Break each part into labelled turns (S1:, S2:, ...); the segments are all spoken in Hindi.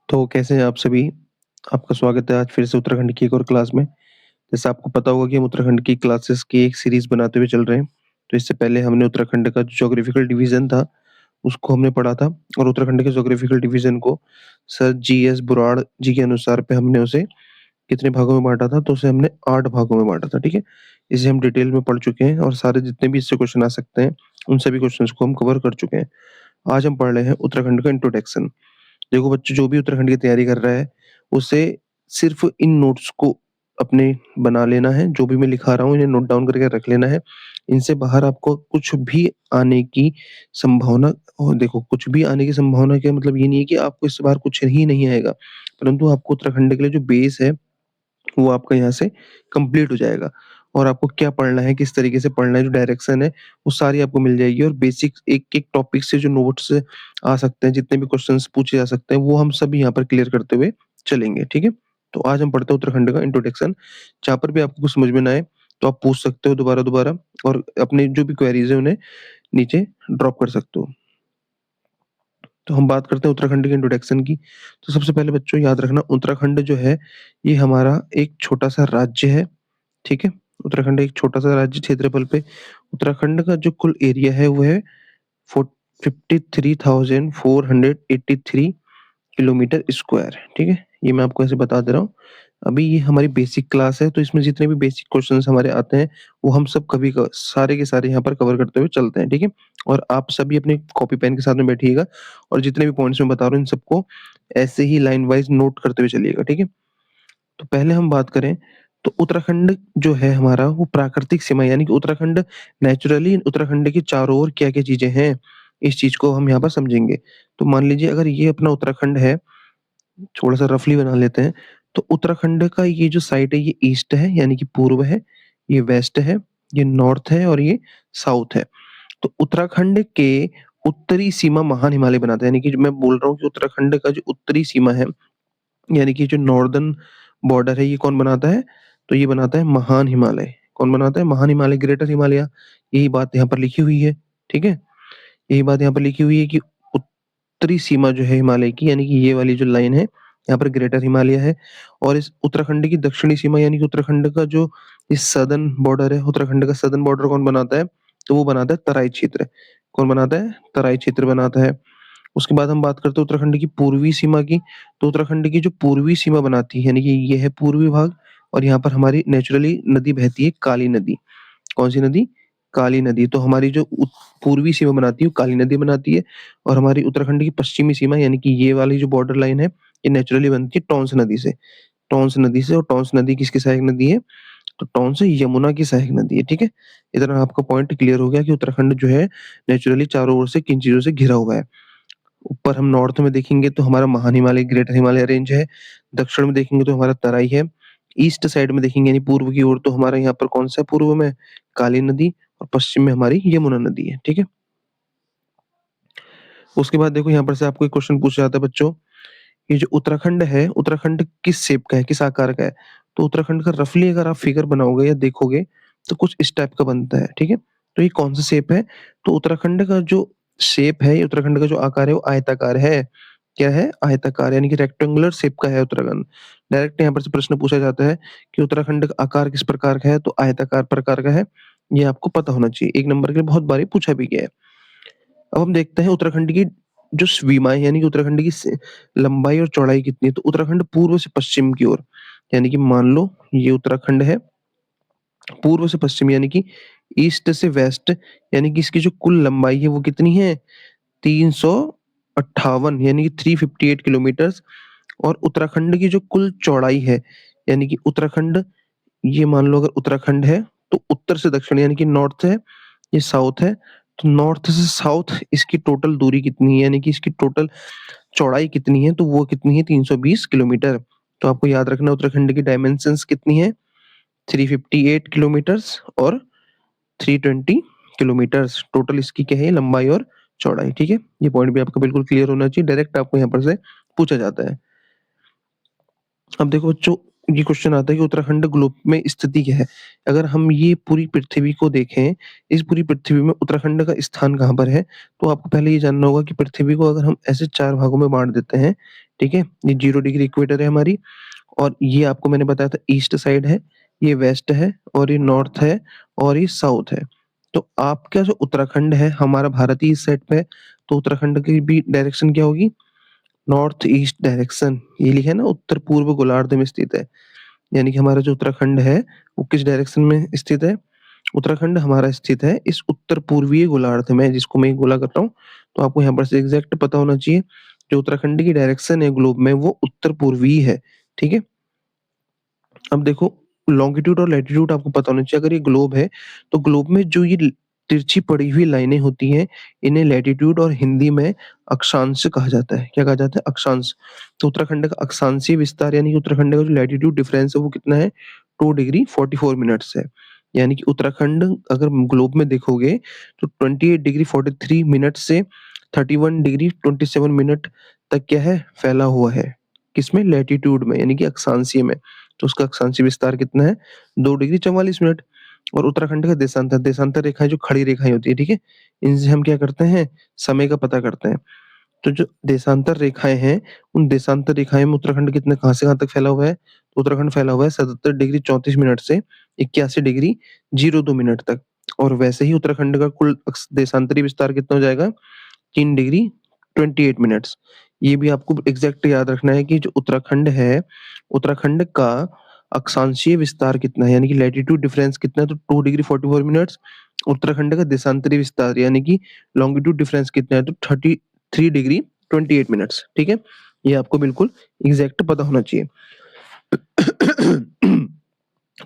S1: तो कैसे हैं आप सभी? आपका स्वागत है आज फिर से उत्तराखंड की एक और क्लास में। जैसा आपको पता होगा कि हम उत्तराखंड की क्लासेस की एक सीरीज़ बनाते हुए चल रहे हैं। तो इससे पहले हमने उत्तराखंड का जो ज्योग्राफिकल डिवीज़न था, उसको हमने पढ़ा था और उत्तराखंड के ज्योग्राफिकल डिवीज़न को सर जीएस बुराड़ जी के अनुसार पे हमने उसे कितने भागों में बाँटा था? तो उसे हमने 8 भागों में बाँटा था, ठीक है? इसे हम डिटेल में पढ़ चुके हैं और सारे जितने भी इससे क्वेश्चन आ सकते हैं, उन सभी क्वेश्चंस को हम कवर कर चुके हैं। आज हम पढ़ रहे हैं उत्तराखंड का इंट्रोडक्शन। देखो बच्चों, जो भी उत्तराखंड की तैयारी कर रहा है, उसे सिर्फ़ इन नोट्स को अपने बना लेना है, जो भी मैं लिखा रहा हूँ इन्हें नोट डाउन करके रख लेना है। इनसे बाहर आपको कुछ भी आने की संभावना देखो कुछ भी आने की संभावना का मतलब ये नहीं है कि आपको इससे बाहर कुछ ही नहीं आएगा, परंतु आपको उत्तराखंड के लिए जो बेस है वो आपका यहाँ से कंप्लीट हो जाएगा और आपको क्या पढ़ना है, किस तरीके से पढ़ना है, जो डायरेक्शन है, वो सारी आपको मिल जाएगी और बेसिक एक-एक टॉपिक से जो नोट्स आ सकते हैं, जितने भी क्वेश्चंस पूछे जा सकते हैं, वो हम सभी यहाँ पर क्लियर करते हुए चलेंगे, ठीक है? तो आज हम पढ़ते हैं उत्तराखंड का इंट्रोडक्शन। जहाँ पर भी आपको कुछ समझ में ना आए, तो आप पूछ सकते हो दोबारा-दोबारा और अपने जो भी क्वेरीज़ हैं, उन्हें नीचे ड्रॉप कर सकते हो। तो हम बात करते हैं उत्तराखंड के इंट्रोडक्शन की। तो सबसे पहले बच्चों याद रखना, उत्तराखंड जो है, ये हमारा एक छोटा-सा राज्य है। ठीक है? उत्तराखंड एक छोटा-सा राज्य क्षेत्रफल पे उत्तराखंड का जो कुल एरिया है वो है फो 53,483 किलोमीटर स्क्वायर, ठीक है? ये मैं आपको ऐसे बता दे रहा हूँ। अभी ये हमारी बेसिक क्लास है, तो इसमें जितने भी बेसिक क्वेश्चन्स हमारे आते हैं, वो हम सब कभी क सारे के सारे यहाँ पर कवर करते हुए चलते हैं, ठीक है? और आप सभी अपनी कॉपी पेन के साथ में बैठिएगा और जितने भी पॉइंट्स मैं बता रहा हूँ, इन सबको ऐसे ही लाइन वाइज़ नोट करते हुए चलिएगा, ठीक है? तो पहले हम बात करें, तो उत्तराखंड जो है हमारा, वो प्राकृतिक सीमा यानी कि उत्तराखंड नेचुरली उत्तराखंड के चारों ओर क्या-क्या चीज़ें हैं, इस चीज़ को हम यहाँ पर समझेंगे। तो मान लीजिए अगर ये अपना उत्तराखंड है, थोड़ा-सा रफली बना लेते हैं, तो उत्तराखंड का ये जो साइड है, ये ईस्ट है यानी कि पूर्व है, ये वेस्ट है, ये नॉर्थ है और ये साउथ है। तो उत्तराखंड के उत्तरी सीमा महान हिमालय बनाता है, यानी कि जो मैं बोल रहा हूँ कि उत्तराखंड का जो उत्तरी सीमा है, यानी कि जो नॉर्दर्न बॉर्डर है, ये कौन बनाता है? तो ये बनाता है महान हिमालय। कौन बनाता है? महान हिमालय, ग्रेटर हिमालय। यही बात यहाँ पर लिखी हुई है, ठीक है? यही बात यहाँ पर लिखी हुई है कि उत्तरी सीमा जो है हिमालय की, यानी कि ये वाली जो लाइन है, यहाँ पर ग्रेटर हिमालय है और इस उत्तराखंड की दक्षिणी सीमा यानी कि उत्तराखंड का जो इस सदर्न बॉर्डर है, उत्तराखंड का सदर्न बॉर्डर कौन बनाता है? तो वो बनाता है तराई क्षेत्र। कौन बनाता है? तराई क्षेत्र बनाता है। उसके बाद हम बात करते हैं उत्तराखंड की पूर्वी सीमा की, तो उत्तराखंड की जो पूर्वी सीमा बनाती है, यानी कि ये है पूर्वी भाग और यहाँ पर हमारी नेचुरली नदी बहती है, काली नदी। कौन-सी नदी? काली नदी। तो हमारी जो पूर्वी सीमा बनाती है, वो काली नदी बनाती है और हमारी उत्तराखंड की पश्चिमी सीमा यानी कि ये वाली जो बॉर्डर लाइन है, ये नेचुरली बनती है टॉन्स नदी से। टॉन्स नदी से, और टॉन्स नदी किसकी सहायक नदी है? तो टॉन्स यमुना की सहायक नदी है, ठीक है? इतना आपका पॉइंट क्लियर हो गया कि उत्तराखंड जो है नेचुरली चारों ओर से किन चीज़ों से घिरा हुआ है। ऊपर हम नॉर्थ में देखेंगे तो हमारा महान हिमालय, ग्रेटर हिमालय रेंज है। दक्षिण में देखेंगे तो हमारा तराई है। ईस्ट साइड में देखेंगे यानी पूर्व की ओर, तो हमारा यहाँ पर कौन-सा है पूर्व में? काली नदी और पश्चिम में हमारी यमुना नदी है, ठीक है? उसके बाद देखो यहाँ पर से आपको एक क्वेश्चन पूछा जाता है बच्चों, ये जो उत्तराखंड है, उत्तराखंड किस शेप का है, किस आकार का है? तो उत्तराखंड का रफली अगर आप फिगर बनाओगे या देखोगे, तो कुछ इस टाइप का बनता है, ठीक है? तो ये कौन-सा शेप है? तो उत्तराखंड का जो शेप है, ये उत्तराखंड का जो आकार है, वो आयताकार है। क्या है? आयताकार, यानी कि रेक्टेंगुलर शेप का है उत्तराखंड। डायरेक्ट यहाँ पर से प्रश्न पूछा जाता है कि उत्तराखंड का आकार किस प्रकार का है? तो आयताकार प्रकार का है। ये आपको पता होना चाहिए। 1 नंबर के लिए बहुत बारी पूछा भी गया है। अब हम देखते हैं उत्तराखंड की जो सीमाएँ, यानी कि उत्तराखंड की स लंबाई और चौड़ाई कितनी है? तो उत्तराखंड पूर्व से पश्चिम की ओर, यानी कि मान लो ये उत्तराखंड है, पूर्व से पश्चिम यानी कि ईस्ट से वेस्ट, यानी कि इसकी जो कुल लंबाई है वो कितनी है? 358, यानी कि 358 किलोमीटर्स। और उत्तराखंड की जो कुल चौड़ाई है, यानी कि उत्तराखंड, ये मान लो अगर उत्तराखंड है, तो उत्तर से दक्षिण यानी कि नॉर्थ है, ये साउथ है। तो नॉर्थ से साउथ इसकी टोटल दूरी कितनी है? यानी कि इसकी टोटल चौड़ाई कितनी है? तो वो कितनी है? 320 किलोमीटर। तो आपको याद रखना उत्तराखंड की डायमेंशंस कितनी है? 358 किलोमीटर्स और 320 किलोमीटर्स। टोटल इसकी क्या है? लंबाई और चौड़ाई, ठीक है? ये पॉइंट भी आपका बिल्कुल क्लियर होना चाहिए, डायरेक्ट आपको यहाँ पर से पूछा जाता है। अब देखो बच्चों, ये क्वेश्चन आता है कि उत्तराखंड ग्लोब में स्थिति क्या है? अगर हम ये पूरी पृथ्वी को देखें, इस पूरी पृथ्वी में उत्तराखंड का स्थान कहाँ पर है? तो आपको पहले ये जानना होगा कि पृथ्वी को अगर हम ऐसे 4 भागों में बाँट देते हैं, ठीक है? ये 0 डिग्री इक्वेटर है हमारी और ये आपको मैंने बताया था ईस्ट साइड है, ये वेस्ट है और ये नॉर्थ है और ये साउथ है। तो आपका जो उत्तराखंड है, हमारा भारत ही इस साइड पे है, तो उत्तराखंड की भी डायरेक्शन क्या होगी? North east direction. ये लिखा है ना उत्तर पूर्व गोलार्ध में स्थित है। यानी कि हमारा जो उत्तराखंड है, वो किस डायरेक्शन में स्थित है? उत्तराखंड हमारा स्थित है इस उत्तर पूर्वीय गोलार्ध में, जिसको मैं गोला कर रहा हूँ। तो आपको यहाँ पर से एग्जैक्ट पता होना चाहिए, जो उत्तराखंड की डायरेक्शन है ग्लोब में वो उत्तर पूर्वी है। ठीक है? अब देखो लॉन्गिट्यूड और लैटिट्यूड आपको पता होना चाहिए। अगर ये ग्लोब है, तो ग्लोब में जो ये तिरछी पड़ी हुई लाइनें होती हैं, इन्हें लैटिट्यूड और हिंदी में अक्षांश कहा जाता है। क्या कहा जाता है? अक्षांश। तो उत्तराखंड का अक्षांशीय विस्तार यानी कि उत्तराखंड का जो लैटिट्यूड डिफरेंस है वो कितना है? 2 डिग्री 44 मिनट्स है। यानी कि उत्तराखंड अगर ग्लोब में देखोगे तो 28 डिग्री 43 मिनट से 31 डिग्री 27 मिनट तक क्या है? फैला हुआ है। किसमें? लैटिट्यूड में यानी कि अक्षांशीय में। तो उसका अक्षांशीय विस्तार कितना है? 2 डिग्री 44 मिनट। और उत्तराखंड का देशांतर, देशांतर रेखाएँ जो खड़ी रेखाएँ होती है, ठीक है? इनसे हम क्या करते हैं? समय का पता करते हैं। तो जो देशांतर रेखाएँ हैं, उन देशांतर रेखाएँ में उत्तराखंड कितने कहाँ से कहाँ तक फैला हुआ है? तो उत्तराखंड फैला हुआ है 77 डिग्री 34 मिनट से 81 डिग्री 02 मिनट तक। और वैसे ही उत्तराखंड का कुल देशांतरी विस्तार कितना हो जाएगा? 3 डिग्री 28 मिनट्स। ये भी आपको एग्ज़ैक्ट याद रखना है कि जो उत्तराखंड है, उत्तराखंड का अक्षांशीय विस्तार कितना है, यानी कि लैटिट्यूड डिफरेंस कितना है, तो 2 डिग्री 44 मिनट्स। उत्तराखंड का देशांतरी विस्तार यानी कि लॉन्गिट्यूड डिफरेंस कितना है, तो 33 डिग्री 28 मिनट्स। ठीक है? ये आपको बिल्कुल एग्ज़ैक्ट पता होना चाहिए।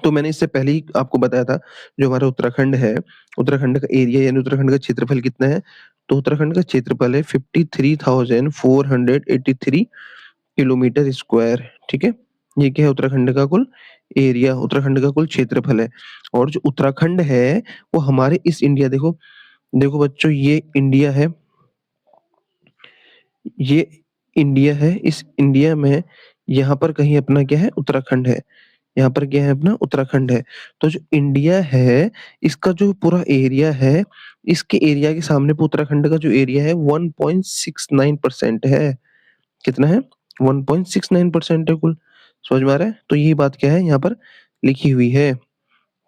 S1: तो मैंने इससे पहले ही आपको बताया था, जो हमारा उत्तराखंड है, उत्तराखंड का एरिया यानी उत्तराखंड का क्षेत्रफल कितना है? तो उत्तराखंड का क्षेत्रफल है 53,483 किलोमीटर स्क्वायर, ठीक है? ये क्या है? उत्तराखंड का कुल एरिया, उत्तराखंड का कुल क्षेत्रफल है। और जो उत्तराखंड है, वो हमारे इस इंडिया देखो, देखो बच्चों ये इंडिया है, ये इंडिया है, इस इंडिया में यहाँ पर कहीं अपना क्या है? उत्तराखंड है। यहाँ पर क्या है? अपना उत्तराखंड है। तो जो इंडिया है, इसका जो पूरा एरिया है, इसके एरिया के सामने पे उत्तराखंड का जो एरिया है 1.69% है। कितना है? 1.69% है कुल। समझ में आ रहा है? तो यही बात क्या है यहाँ पर लिखी हुई है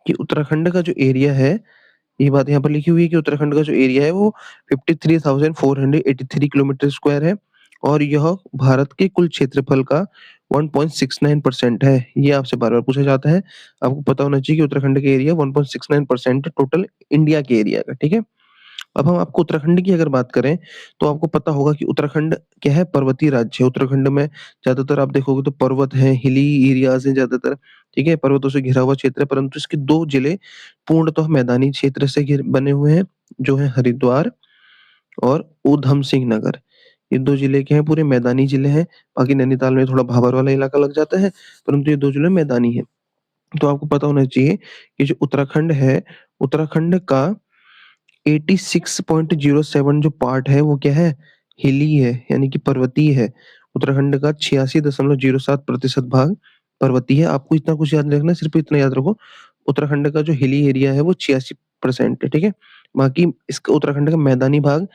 S1: कि उत्तराखंड का जो एरिया है, ये बात यहाँ पर लिखी हुई है कि उत्तराखंड का जो एरिया है वो 53,483 किलोमीटर स्क्वायर है और यह भारत के कुल क्षेत्रफल का 1.69% है। ये आपसे बार-बार पूछा जाता है। आपको पता होना चाहिए कि उत्तराखंड का एरिया 1.69% टोटल इंडिया के एरिया का, ठीक है? अब हम आपको उत्तराखंड की अगर बात करें, तो आपको पता होगा कि उत्तराखंड क्या है? पर्वतीय राज्य है। उत्तराखंड में ज़्यादातर आप देखोगे तो पर्वत हैं, हिली एरियाज़ हैं ज़्यादातर, ठीक है? पर्वतों से घिरा हुआ क्षेत्र है, परंतु इसके 2 जिले पूर्णतः मैदानी क्षेत्र से घिर बने हुए हैं, जो है हरिद्वार और ऊधम सिंह नगर। ये 2 जिले क्या हैं? पूरे मैदानी जिले हैं। बाकी नैनीताल में थोड़ा भाबर वाला इलाका लग जाता है, परंतु ये 2 जिले मैदानी हैं। तो आपको पता होना चाहिए कि जो उत्तराखंड है, उत्तराखंड का 86.07 जो पार्ट है वो क्या है? हिली है यानी कि पर्वतीय है। उत्तराखंड का 86.07% भाग पर्वतीय है। आपको इतना कुछ याद नहीं रखना, सिर्फ़ इतना याद रखो, उत्तराखंड का जो हिली एरिया है वो 86% है, ठीक है? बाकी इसका उत्तराखंड का मैदानी भाग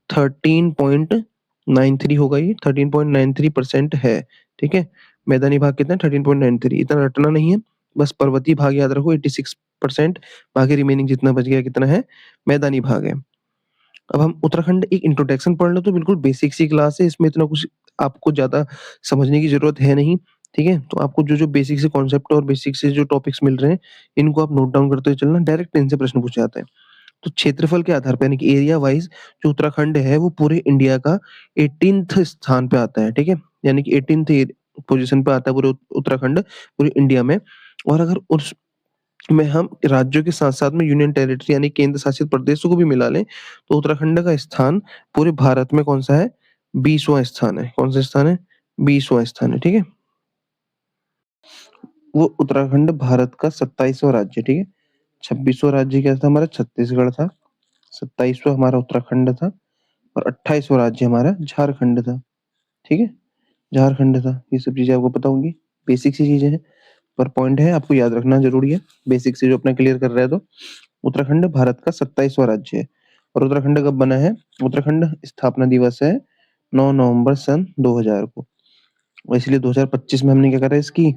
S1: 13.93 होगा ये, 13.93% है, ठीक है? मैदानी भाग कितना है? 13.93, इतना रटना नहीं है, बस पर्वतीय भाग याद रखो 86%, बाकी रिमेनिंग जितना बच गया कितना है? मैदानी भाग है। अब हम उत्तराखंड एक इंट्रोडक्शन पढ़ लो तो बिल्कुल बेसिक सी क्लास है, इसमें इतना कुछ आपको ज़्यादा समझने की ज़रूरत है नहीं, ठीक है? तो आपको जो-जो बेसिक से कॉन्सेप्ट और बेसिक से जो टॉपिक्स मिल रहे हैं, इनको आप नोट डाउन करते हुए चलना, डायरेक्ट इनसे प्रश्न पूछे जाते हैं। तो क्षेत्रफल के आधार पे यानी कि एरिया वाइज़ जो उत्तराखंड है वो पूरे इंडिया का 18th स्थान पे आता है, ठीक है? यानी कि 18th पोज़ीशन पे आता है पूरे उत्तराखंड पूरे इंडिया में। और अगर उस में हम राज्यों के साथ-साथ में यूनियन टेरिटरी यानी केंद्र शासित प्रदेशों को भी मिला लें, तो उत्तराखंड का स्थान पूरे भारत में कौन-सा है? 20वाँ स्थान है। कौन-सा स्थान है? 20वाँ स्थान है, ठीक है? वो उत्तराखंड भारत का 27वाँ राज्य है, ठीक है? 26वाँ राज्य क्या था हमारा? छत्तीसगढ़ था, 27वाँ हमारा उत्तराखंड था और 28वाँ राज्य हमारा झारखंड था, ठीक है? झारखंड था। ये सब चीज़ें आपको पता होंगी, बेसिक सी चीज़ें हैं, पर पॉइंट है आपको याद रखना ज़रूरी है, बेसिक से जो अपना क्लियर कर रहा है तो। उत्तराखंड भारत का 27वाँ राज्य है और उत्तराखंड कब बना है? उत्तराखंड स्थापना दिवस है 9 नवंबर सन 2000 को। और इसलिए 2025 में हमने क्या करा है, इसकी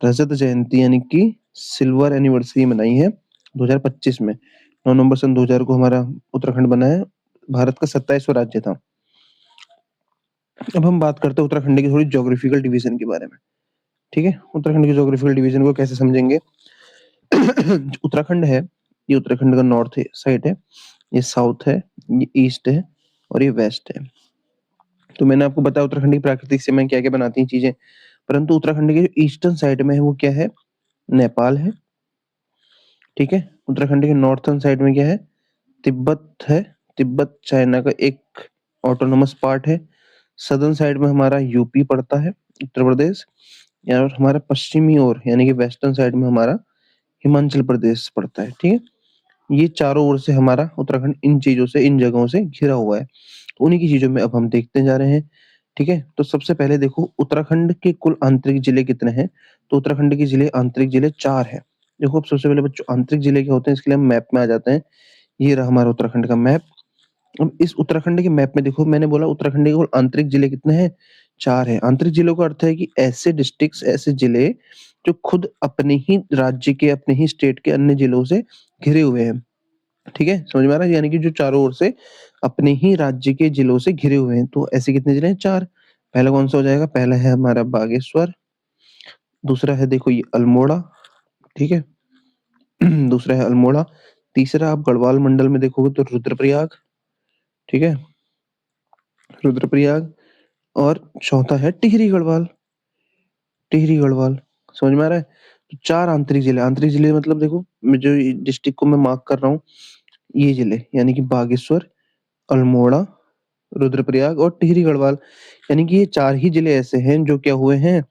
S1: रजत जयंती यानी कि सिल्वर एनिवर्सरी मनाई है 2025 में। 9 नवंबर सन 2000 को हमारा उत्तराखंड बना है, भारत का 27वां राज्य था। अब हम बात करते हैं उत्तराखंड की थोड़ी ज्योग्राफिकल डिवीजन के बारे में। ठीक है, उत्तराखंड की ज्योग्राफिकल डिवीजन को कैसे समझेंगे? उत्तराखंड है, ये उत्तराखंड का नॉर्थ साइड है, ये साउथ है, ये ईस्ट है और ये वेस्ट है। तो मैंने आपको बताया उत्तराखंड की प्राकृतिक सीमाएं क्या क्या बनाती हैं चीजें, परंतु उत्तराखंड के जो ईस्टर्न साइड में है वो क्या है? नेपाल है। ठीक है, उत्तराखंड के नॉर्थर्न साइड में क्या है? तिब्बत है। तिब्बत चाइना का एक ऑटोनोमस पार्ट है। सदर्न साइड में हमारा यूपी पड़ता है, उत्तर प्रदेश। और हमारा पश्चिमी ओर यानी कि वेस्टर्न साइड में हमारा हिमाचल प्रदेश पड़ता है। ठीक है, ये चारों ओर से हमारा उत्तराखंड इन चीजों से, इन जगहों से घिरा हुआ है। तो उन्हीं की चीजों में अब हम देखते जा रहे हैं। ठीक है, तो सबसे पहले देखो उत्तराखंड के कुल आंतरिक जिले कितने हैं? तो उत्तराखंड के जिले, आंतरिक जिले 4 है। देखो अब सबसे पहले बच्चों आंतरिक जिले क्या होते हैं, इसके लिए हम मैप में आ जाते हैं। ये रहा हमारा उत्तराखंड का मैप। अब इस उत्तराखंड के मैप में देखो, मैंने बोला उत्तराखंड के कुल आंतरिक जिले कितने हैं? 4 है। आंतरिक जिलों का अर्थ है कि ऐसे डिस्ट्रिक्ट्स, ऐसे जिले जो खुद अपने ही राज्य के, अपने ही स्टेट के अन्य जिलों से घिरे हुए हैं। ठीक है, समझ में आ रहा है? यानी कि जो चारों ओर से अपने ही राज्य के जिलों से घिरे हुए हैं। तो ऐसे कितने जिले हैं? 4। पहला कौन सा हो जाएगा? पहला है हमारा बागेश्वर, दूसरा है देखो ये अल्मोड़ा। ठीक है, दूसरा है अल्मोड़ा। तीसरा आप गढ़वाल मंडल में देखोगे तो रुद्रप्रयाग। ठीक है, रुद्रप्रयाग। और चौथा है टिहरी गढ़वाल। टिहरी गढ़वाल, समझ में आ रहा है? तो 4 आंतरिक जिले। आंतरिक जिले मतलब देखो, मैं जो डिस्ट्रिक्ट को मैं मार्क कर रहा हूँ, ये जिले यानी कि बागेश्वर, अल्मोड़ा, रुद्रप्रयाग और टिहरी गढ़वाल, यानी कि ये 4 ही जिले ऐसे हैं जो क्या हुए हैं,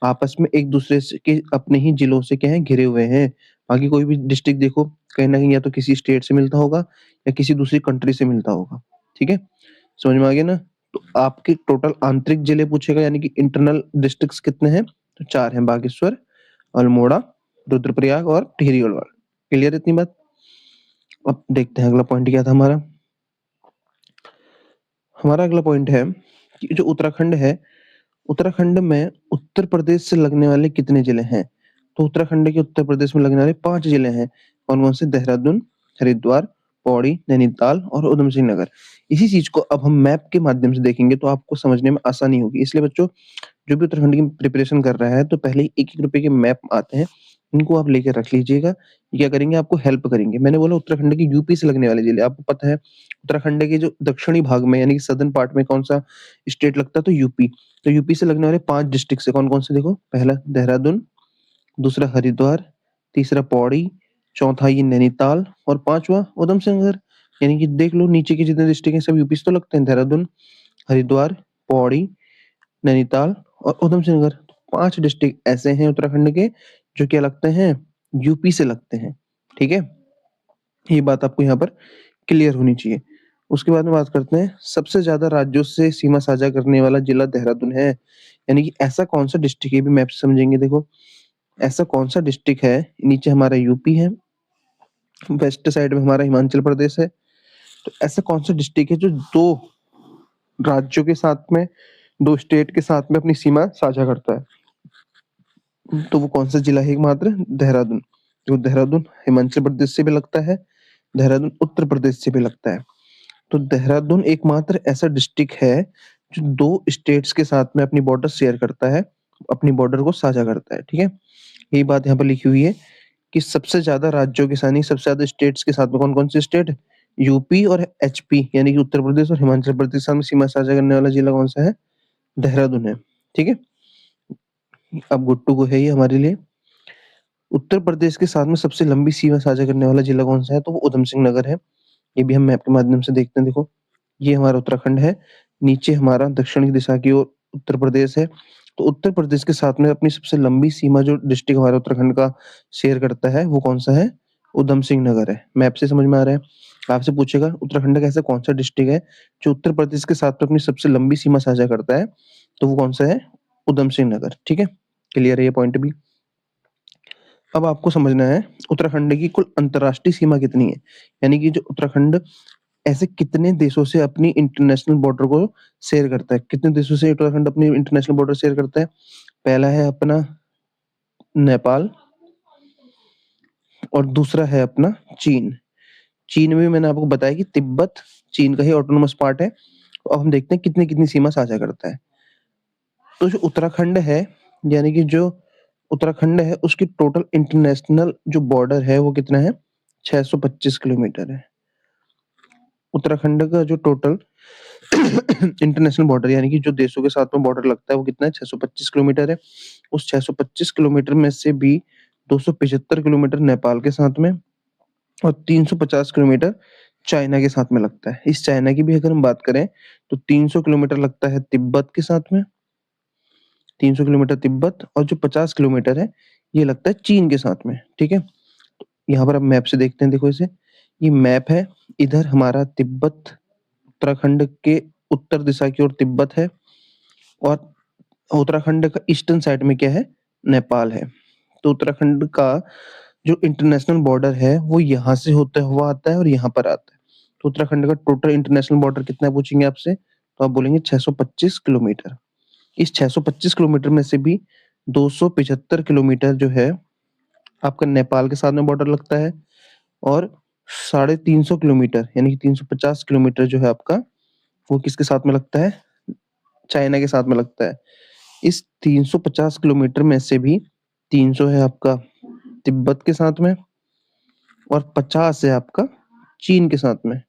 S1: आपस में एक दूसरे से के अपने ही जिलों से क्या है, घिरे हुए हैं। बाकी कोई भी डिस्ट्रिक्ट देखो, कहीं ना कहीं या तो किसी स्टेट से मिलता होगा या किसी दूसरी कंट्री से मिलता होगा। ठीक है, समझ में आ गया ना? तो आपके टोटल आंतरिक जिले पूछेगा, यानी कि इंटरनल डिस्ट्रिक्ट्स कितने हैं? तो 4 हैं, बागेश्वर, अल्मोड़ा, रुद्रप्रयाग और टिहरी गढ़वाल। क्लियर इतनी बात? अब देखते हैं अगला पॉइंट क्या था हमारा। हमारा अगला पॉइंट है कि जो उत्तराखंड है, उत्तराखंड में उत्तर प्रदेश से लगने वाले कितने जिले हैं? तो उत्तराखंड के उत्तर प्रदेश में लगने वाले 5 जिले हैं। कौन कौन से? देहरादून, हरिद्वार, पौड़ी, नैनीताल और उधम सिंह नगर। इसी चीज को अब हम मैप के माध्यम से देखेंगे तो आपको समझने में आसानी होगी। इसलिए बच्चों, जो भी उत्तराखंड की प्रिपरेशन कर रहा है तो पहले ही 1-1 रुपए के मैप आते हैं, इनको आप लेके रख लीजिएगा। ये क्या करेंगे? आपको हेल्प करेंगे। मैंने बोला उत्तराखंड की यूपी से लगने वाले जिले, आपको पता है उत्तराखंड के जो दक्षिणी भाग में यानी कि सदर्न पार्ट में कौन सा स्टेट लगता है? तो यूपी। तो यूपी से लगने वाले 5 डिस्ट्रिक्ट से कौन कौन से? देखो, पहला देहरादून, दूसरा हरिद्वार, तीसरा पौड़ी, चौथा ये नैनीताल और पांचवा उधम सिंह नगर। यानी कि देख लो नीचे के जितने डिस्ट्रिक्ट हैं सब यूपी से तो लगते हैं, देहरादून, हरिद्वार, पौड़ी, नैनीताल और उधम सिंह नगर। 5 डिस्ट्रिक्ट ऐसे हैं उत्तराखंड के जो क्या लगते हैं? यूपी से लगते हैं। ठीक है, ये बात आपको यहाँ पर क्लियर होनी चाहिए। उसके बाद में बात करते हैं, सबसे ज्यादा राज्यों से सीमा साझा करने वाला जिला देहरादून है। यानी कि ऐसा कौन सा डिस्ट्रिक्ट है, ये भी मैप से समझेंगे। देखो, ऐसा कौन सा डिस्ट्रिक्ट है, नीचे हमारा यूपी है, वेस्ट साइड में हमारा हिमाचल प्रदेश है। तो ऐसा कौन सा डिस्ट्रिक्ट है जो 2 राज्यों के साथ में, 2 स्टेट के साथ में अपनी सीमा साझा करता है? तो वो कौन सा जिला है? एकमात्र देहरादून। जो देहरादून हिमाचल प्रदेश से भी लगता है, देहरादून उत्तर प्रदेश से भी लगता है। तो देहरादून एकमात्र ऐसा डिस्ट्रिक्ट है जो 2 स्टेट्स के साथ में अपनी बॉर्डर शेयर करता है, अपनी बॉर्डर को साझा करता है। ठीक है, यही बात यहाँ पर लिखी हुई है कि सबसे ज्यादा राज्यों के साथ नहीं, सबसे ज्यादा स्टेट्स के साथ में कौन कौन से स्टेट? यूपी और एचपी यानी कि उत्तर प्रदेश और हिमाचल प्रदेश के साथ में सीमा साझा करने वाला जिला कौन सा है? देहरादून है। ठीक है, अब गुट्टू को है ये हमारे लिए। उत्तर प्रदेश के साथ में सबसे लंबी सीमा साझा करने वाला जिला कौन सा है? तो वो उधम सिंह नगर है। ये भी हम मैप के माध्यम से देखते हैं। देखो, ये हमारा उत्तराखंड है, नीचे हमारा दक्षिण की दिशा की ओर उत्तर प्रदेश है। तो उत्तर प्रदेश के साथ में अपनी सबसे लंबी सीमा जो डिस्ट्रिक्ट हमारा उत्तराखंड का शेयर करता है वो कौन सा है? उधम सिंह नगर है। मैप से समझ में आ रहा है? आपसे पूछेगा उत्तराखंड का ऐसा कौन सा डिस्ट्रिक्ट है जो उत्तर प्रदेश के साथ में अपनी सबसे लंबी सीमा साझा करता है? तो वो कौन सा है? उधम सिंह नगर। ठीक है, क्लियर है ये पॉइंट भी? अब आपको समझना है उत्तराखंड की कुल अंतर्राष्ट्रीय सीमा कितनी है, यानी कि जो उत्तराखंड ऐसे कितने देशों से अपनी इंटरनेशनल बॉर्डर को शेयर करता है? कितने देशों से उत्तराखंड अपनी इंटरनेशनल बॉर्डर शेयर करता है? पहला है अपना नेपाल और दूसरा है अपना चीन। चीन में भी मैंने आपको बताया कि तिब्बत चीन का ही ऑटोनोमस पार्ट है। तो अब हम देखते हैं कितनी-कितनी सीमा साझा करता है। तो जो उत्तराखंड है, यानी कि जो उत्तराखंड है उसकी टोटल इंटरनेशनल जो बॉर्डर है वो कितना है? 625 किलोमीटर है। उत्तराखंड का जो टोटल इंटरनेशनल बॉर्डर यानी कि जो देशों के साथ में बॉर्डर लगता है वो कितना है? 625 किलोमीटर है। उस 625 किलोमीटर में से भी 275 किलोमीटर नेपाल के साथ में और 350 किलोमीटर चाइना के साथ में लगता है। इस चाइना की भी अगर हम बात करें तो 300 किलोमीटर लगता है तिब्बत के साथ में, 300 किलोमीटर तिब्बत और जो 50 किलोमीटर है ये लगता है चीन के साथ में, ठीक है? यहाँ पर आप मैप से देखते हैं, देखो इसे, ये मैप है, इधर हमारा तिब्बत उत्तराखंड के उत्तर दिशा की ओर तिब्बत है और उत्तराखंड का ईस्टर्न साइड में क्या है? नेपाल है। तो उत्तराखंड का जो इंटरनेशनल बॉर्डर है वो यहाँ से होता हुआ आता है और यहाँ पर आता है। तो उत्तराखंड का टोटल इंटरनेशनल बॉर्डर कितना है पूछेंगे आपसे, तो आप बोलेंगे 625 किलोमीटर। इस 625 किलोमीटर में से भी 275 किलोमीटर जो है आपका नेपाल के साथ में बॉर्डर लगता है और 350 किलोमीटर यानी कि 350 किलोमीटर जो है आपका वो किसके साथ में लगता है? चाइना के साथ में लगता है। इस 350 किलोमीटर में से भी 300 है आपका तिब्बत के साथ में और 50 है आपका चीन के साथ में,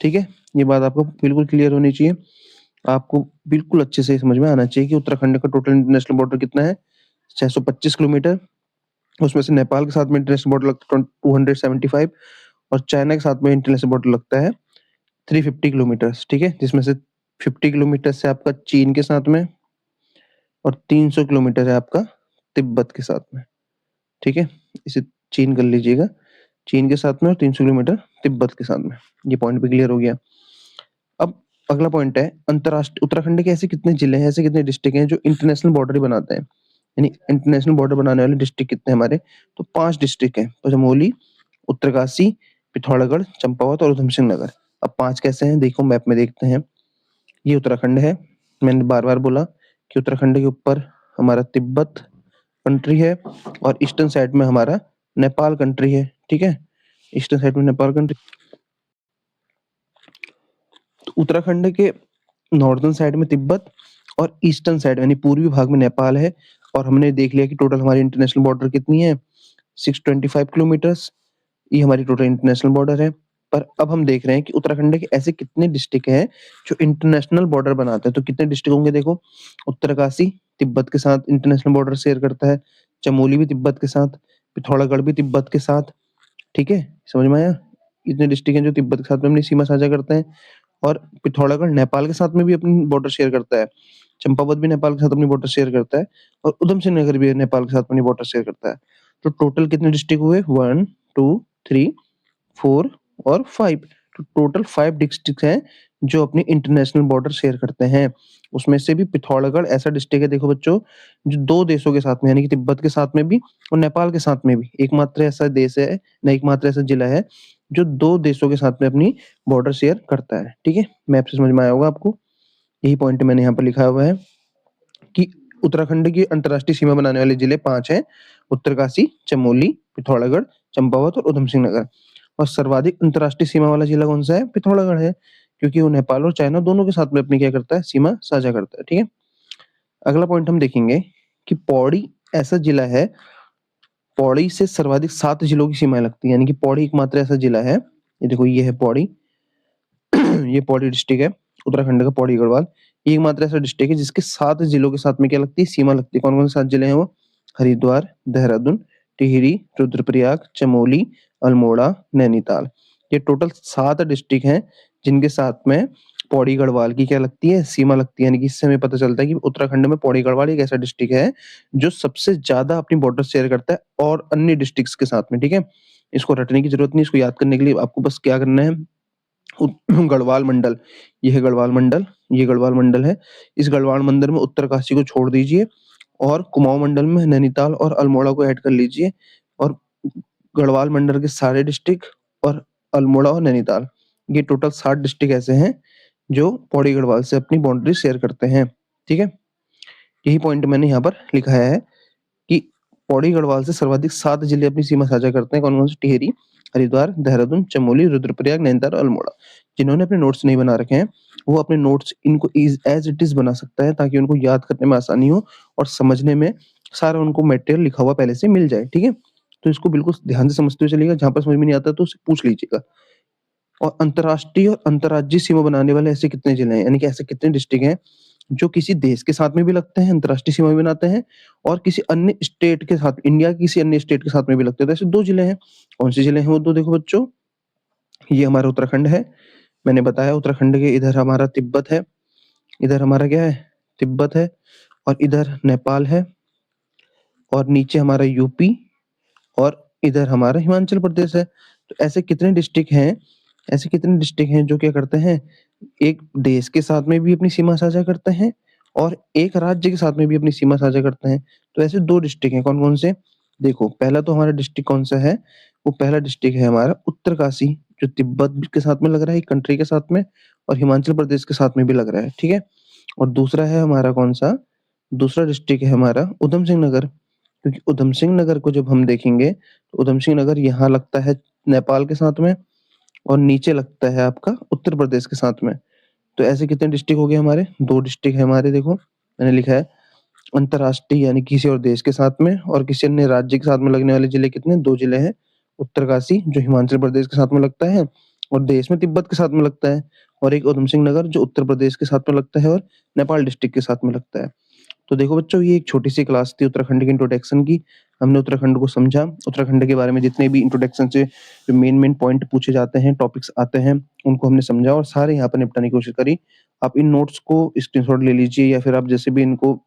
S1: ठीक है? ये बात आपको बिल्कुल क्लियर होनी चाहिए। आपको बिल्कुल अच्छे से समझ में आना चाहिए कि उत्तराखंड का टोटल इंटरनेशनल बॉर्डर कितना है? 625 किलोमीटर। उसमें से नेपाल के साथ में इंटरनेशनल बॉर्डर लगता है 275 और चाइना के साथ में इंटरनेशनल बॉर्डर लगता है 350 किलोमीटर्स, ठीक है? जिसमें से 50 किलोमीटर से आपका चीन के साथ में और 300 किलोमीटर है आपका तिब्बत के साथ में, ठीक है? इसे चीन कर लीजिएगा, चीन के साथ में और 300 किलोमीटर तिब्बत के साथ में। ये पॉइंट भी क्लियर हो गया। अब अगला पॉइंट है अंतर्राष्ट्रीय उत्तराखंड के ऐसे कितने जिले हैं, ऐसे कितने डिस्ट्रिक्ट हैं जो इंटरनेशनल बॉर्डर ही बनाते हैं? यानी इंटरनेशनल बॉर्डर बनाने वाले डिस्ट्रिक्ट कितने हैं हमारे? तो 5 डिस्ट्रिक्ट हैं। तो चमोली, उत्तरकाशी, पिथौरागढ़, चंपावत और ऊधम सिंह नगर। अब 5 कैसे हैं? देखो मैप में देखते हैं। ये उत्तराखंड है। मैंने बार-बार बोला कि उत्तराखंड के ऊपर हमारा तिब्बत कंट्री है और ईस्टर्न साइड में हमारा नेपाल कंट्री है, ठीक है? ईस्टर्न साइड में नेपाल कंट्री। तो उत्तराखंड के नॉर्दर्न साइड में तिब्बत और ईस्टर्न साइड यानी पूर्वी भाग में नेपाल है और हमने देख लिया कि टोटल हमारी इंटरनेशनल बॉर्डर कितनी है? 625 किलोमीटर्स। ये हमारी टोटल इंटरनेशनल बॉर्डर है। पर अब हम देख रहे हैं कि उत्तराखंड के ऐसे कितने डिस्ट्रिक्ट हैं जो इंटरनेशनल बॉर्डर बनाते हैं। तो कितने डिस्ट्रिक्ट होंगे देखो, उत्तरकाशी तिब्बत के साथ इंटरनेशनल बॉर्डर शेयर करता है, चमोली भी तिब्बत के साथ, पिथौरागढ़ भी तिब्बत के साथ, ठीक है? समझ में आया? इतने डिस्ट्रिक्ट हैं जो तिब्बत के साथ में अपनी सीमा साझा करते हैं और पिथौरागढ़ नेपाल के साथ में भी अपनी बॉर्डर शेयर करता है। चंपावत भी नेपाल के साथ अपनी बॉर्डर शेयर करता है और ऊधम सिंह नगर भी नेपाल के साथ अपनी बॉर्डर शेयर करता है। तो टोटल कितने डिस्ट्रिक्ट हुए? 1, 2, 3, 4 और 5। तो टोटल 5 डिस्ट्रिक्ट हैं जो अपनी इंटरनेशनल बॉर्डर शेयर करते हैं। उसमें से भी पिथौरागढ़ ऐसा डिस्ट्रिक्ट है देखो बच्चों, जो 2 देशों के साथ में यानी कि तिब्बत के साथ में भी और नेपाल के साथ में भी एकमात्र ऐसा देश है, नहीं एकमात्र ऐसा जिला है जो 2 देशों के साथ में अपनी बॉर्डर शेयर करता है, ठीक है? मैप से समझ में आया होगा आपको। यही पॉइंट मैंने यहाँ पर लिखा हुआ है कि उत्तराखंड की अंतर्राष्ट्रीय सीमा बनाने वाले जिले 5 हैं, उत्तरकाशी, चमोली, पिथौरागढ़, चंपावत और ऊधम सिंह नगर। और सर्वाधिक अंतर्राष्ट्रीय सीमा वाला जिला कौन-सा है? पिथौरागढ़ है, क्योंकि वो नेपाल और चाइना दोनों के साथ में अपनी क्या करता है? सीमा साझा करता है, ठीक है? अगला पॉइंट हम देखेंगे कि पौड़ी ऐसा जिला है, पौड़ी से सर्वाधिक 7 जिलों की सीमाएँ लगती हैं, यानी कि पौड़ी एकमात्र ऐसा जिला है, ये देखो ये है पौड़ी, ये पौड़ी डिस्ट्रिक्ट है, उत्तराखंड का पौड़ी गढ़वाल। ये एकमात्र ऐसा डिस्ट्रिक्ट है जिसके 7 जिलों के साथ में क्या लगती है? सीमा लगती है। कौन-कौन से 7 जिले हैं वो? हरिद्वार, देहरादून, टिहरी, रुद्रप्रयाग, चमोली, अल्मोड़ा, नैनीताल। ये टोटल 7 डिस्ट्रिक्ट हैं जिनके साथ में पौड़ी गढ़वाल की क्या लगती है? सीमा लगती है। यानी कि इससे हमें पता चलता है कि उत्तराखंड में पौड़ी गढ़वाल एक ऐसा डिस्ट्रिक्ट है जो सबसे ज़्यादा अपनी बॉर्डर शेयर करता है और अन्य डिस्ट्रिक्ट्स के साथ में, ठीक है? इसको रटने की ज़रूरत नहीं, इसको याद करने के लिए आपको बस क्या करना है, गढ़वाल मंडल, ये है गढ़वाल मंडल, ये गढ़वाल मंडल है। इस गढ़वाल मंडल में उत्तरकाशी को छोड़ दीजिए और कुमाऊँ मंडल में नैनीताल और अल्मोड़ा को ऐड कर लीजिए और गढ़वाल मंडल के सारे डिस्ट्रिक्ट और अल्मोड़ा और नैनीताल, ये टोटल 7 डिस्ट्रिक्ट ऐसे हैं जो पौड़ी गढ़वाल से अपनी बाउंड्री शेयर करते हैं, ठीक है? यही पॉइंट मैंने यहाँ पर लिखाया है कि पौड़ी गढ़वाल से सर्वाधिक 7 जिले अपनी सीमा साझा करते हैं। कौन-कौन से? टिहरी, हरिद्वार, देहरादून, चमोली, रुद्रप्रयाग, नैनीताल और अल्मोड़ा। जिन्होंने अपने नोट्स नहीं बना रखे हैं, वो अपने नोट्स इनको एज़ इट इज़ बना सकता है ताकि उनको याद करने में आसानी हो और समझने में सारा उनको मटेरियल लिखा हुआ पहले से मिल जाए, ठीक है? तो इसको बिल्कुल ध्यान से समझते हुए चलिएगा, जहाँ पर समझ में नहीं आता तो उससे पूछ लीजिएगा। और अंतर्राष्ट्रीय और अंतर्राज्यीय सीमा बनाने वाले ऐसे कितने जिले हैं? यानी कि ऐसे कितने डिस्ट्रिक्ट हैं जो किसी देश के साथ में भी लगते हैं, अंतर्राष्ट्रीय सीमा भी बनाते हैं और किसी अन्य स्टेट के साथ, इंडिया की किसी अन्य स्टेट के साथ में भी लगते हैं। तो ऐसे 2 जिले हैं। कौन से जिले हैं वो 2? देखो बच्चों, ये हमारा उत्तराखंड है। मैंने बताया उत्तराखंड के इधर हमारा तिब्बत है, इधर हमारा क्या है? तिब्बत है और इधर नेपाल है और नीचे हमारा यूपी और इधर हमारा हिमाचल प्रदेश है। तो ऐसे कितने डिस्ट्रिक्ट हैं जो क्या करते हैं, एक देश के साथ में भी अपनी सीमा साझा करते हैं और एक राज्य के साथ में भी अपनी सीमा साझा करते हैं। तो ऐसे 2 डिस्ट्रिक्ट हैं, कौन-कौन से? देखो, पहला तो हमारा डिस्ट्रिक्ट कौन-सा है? वो पहला डिस्ट्रिक्ट है हमारा उत्तरकाशी, जो तिब्बत भी के साथ में लग रहा है, एक कंट्री के साथ में, और हिमाचल प्रदेश के साथ में भी लग रहा है, ठीक है? और दूसरा है हमारा कौन-सा? दूसरा डिस्ट्रिक्ट है हमारा ऊधम सिंह नगर। क्योंकि ऊधम सिंह नगर को जब हम देखेंगे, तो ऊधम सिंह नगर यहाँ लगता है नेपाल के साथ में और नीचे लगता है आपका उत्तर प्रदेश के साथ में। तो ऐसे कितने डिस्ट्रिक्ट हो गए हमारे? 2 डिस्ट्रिक्ट है हमारे, देखो मैंने लिखा है अंतर्राष्ट्रीय यानी किसी और देश के साथ में और किसी अन्य राज्य के साथ में लगने वाले जिले कितने? 2 जिले हैं। उत्तरकाशी जो हिमाचल प्रदेश के साथ में लगता है और देश में तिब्बत के साथ में लगता है, और एक ऊधम सिंह नगर जो उत्तर प्रदेश के साथ में लगता है और नेपाल डिस्ट्रिक्ट के साथ में लगता है। तो देखो बच्चों, ये एक छोटी-सी क्लास थी उत्तराखंड के इंट्रोडक्शन की। हमने उत्तराखंड को समझा, उत्तराखंड के बारे में जितने भी इंट्रोडक्शन से जो मेन-मेन पॉइंट पूछे जाते हैं, टॉपिक्स आते हैं, उनको हमने समझा और सारे यहाँ पे निपटाने की कोशिश करी। आप इन नोट्स को स्क्रीनशॉट ले लीजिए या फिर आप जैसे भी इनको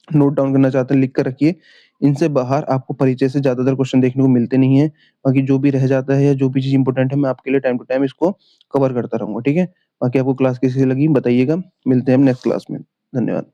S1: नोट डाउन करना चाहते हैं, लिख कर रखिए। इनसे बाहर आपको परिचय से ज़्यादातर क्वेश्चन देखने को मिलते नहीं हैं। बाकी जो भी रह जाता है या जो भी चीज़ इम्पोर्टेंट है, मैं आपके लिए टाइम टू टाइम इसको कवर करता रहूँगा, ठीक है? बाकी आपको क्लास कैसी लगी बताइएगा। मिलते हैं हम नेक्स्ट क्लास में। धन्यवाद।